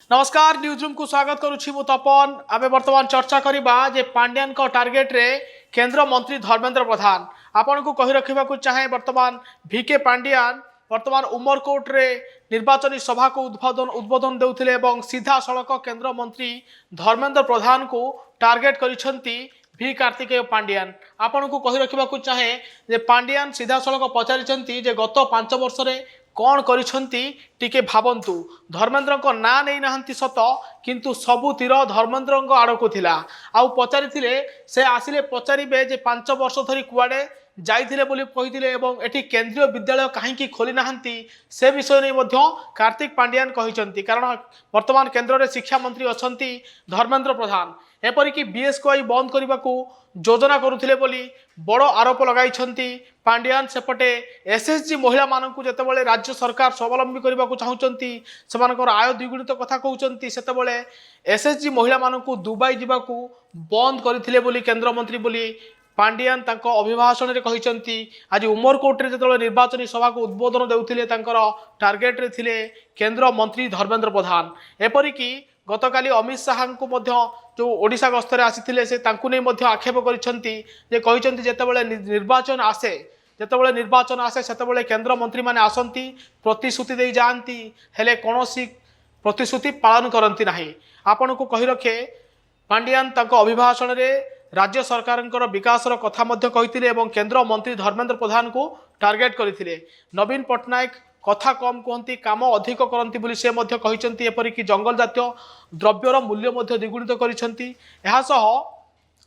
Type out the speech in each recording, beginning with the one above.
नमस्कार news room को स्वागत करुछि मु तपन आमे वर्तमान चर्चा करिबा जे पांड्यान को टार्गेट रे केंद्र मंत्री धर्मेंद्र प्रधान आपन को कहि रखिबा को चाहे वर्तमान वीके पांड्यान वर्तमान उमरकोट रे निर्वाचनी सभा को उद्बोधन देउथिले एवं सीधा सड़क केंद्र मंत्री धर्मेंद्र प्रधान को टार्गेट करिसंती वी कार्तिकेय पांड्यान आपन को कहि रखिबा को चाहे जे पांड्यान सीधा सड़क पचारिसंती जे गत 5 वर्ष रे कौन करिसंती टिके भावंतु धर्मेंद्र को ना नहीं नहंती सत किंतु सबु तीर धर्मेंद्र आड़क थिला आउ पचारिथिले से आसिले पचारिबे जे 5 वर्ष धरी कुआडे जाइथिले बोली कहिथिले एवं एठी केंद्रीय विद्यालय काहेकि खोली नाहंती से विषय नै मध्य कार्तिक पांड्यान कहिसंती कारण वर्तमान केंद्र रे शिक्षा मंत्री अछंती धर्मेंद्र प्रधान एपरिकी बीएसकेवाई बंद करने को योजना करुथिले बोली बड़ आरोप लगाइछंती पांड्यान सेपटे एसएचजी महिला मानकु जेतेबेले राज्य सरकार स्वावलंबी करने को चाहूचंती सेमानकर आय द्विगुणित कथा कहउचंती सेतेबेले एसएचजी महिला मानकु दुबई जिबाकू बंद करथिले बोली केंद्र मंत्री बोली पांड्यान तांको अभिभाषण रे कहिसंती आज उमरकोट रे जेतेबेले निर्वाचनी सभा को उद्बोधन देउथिले तांकर टार्गेट रे थिले केंद्र मंत्री धर्मेंद्र प्रधान एपरिकी गतकाली अमित शाह को जो ओडिशा गस्तर आसी से आक्षेप कर जेतेबेले निर्वाचन आसे जेतेबेले निर्वाचन आसे सेतेबेले केंद्र मंत्री माने आसंती प्रतिश्रुति दे जाती हेले कौनसी प्रतिश्रुति पालन करती नाही आपण को कहि रखे पांड्यान तांको अभिभाषण रे राज्य सरकार विकासर कथा कही केंद्र मंत्री धर्मेंद्र प्रधान को टार्गेट करथिले नवीन पट्टनायक कथा कम कहती काम अधिक करती बोली से कहते एपरिकी जंगल जातीय द्रव्यर मूल्य द्विगुणित करिसेंती एहा सह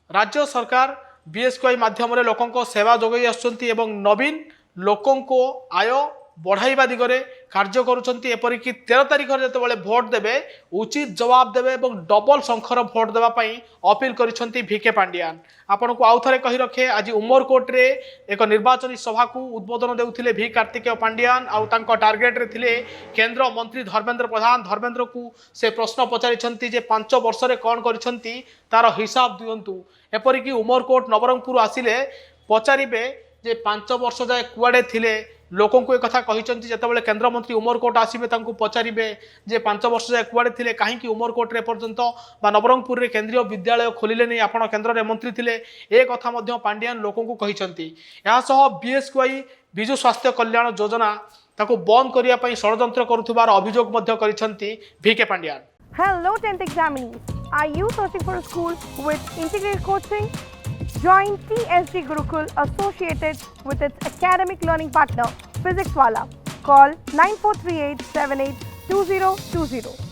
राज्य सरकार बीएसकेवाई माध्यम लोकों सेवा जोगाई आसुचंती एवं नवीन लोकों आय बढ़ाइबा दिगरे कार्य करुचंती एपरिकी 13 तारिख जेतेबेले भोट देबे उचित जवाब देबे एवं डबल संख्यर भोट देबा पई अपील करिसंती वीके पांड्यान आपन को आउथरे कहि रखे आज उमरकोट रे एक निर्वाचनी सभा को उद्बोधन देउथिले वी कार्तिकेय पांड्यान आउ तांको टार्गेट रे थिले केंद्र मंत्री धर्मेंद्र प्रधान धर्मेंद्र को से प्रश्न पचारिछंती जे 5 वर्ष रे कोन करिसंती तार हिसाब दियंतु एपरिकी उमरकोट नवरंगपुर आसिले पचारिबे जे 5 वर्ष जाय कुआडे थिले लोकों को एक कथा कहिसंती जेतेबेले केंद्र मंत्री उमरकोट आसिबे तांको पचारिबे जे 5 वर्ष जाय कुआडे थिले काहेकि उमरकोट रे पर्यंत बा नवरंगपुर रे केंद्रीय विद्यालय खोलिले नै आपण केंद्र रे मंत्री थिले ए कथा मध्य पांड्यान लोकों को कहिसंती या सह बीएसकेवाई बिजु स्वास्थ्य कल्याण योजना ताको बंद करिया पई षडयंत्र करुथबार अभियोग मध्य करिसंती V K Pandian. Hello 10th examinees. Are you searching for a school with integrated coaching? Join TSG Gurukul associated with its academic learning partner, Physics Wala. Call 9438 782020.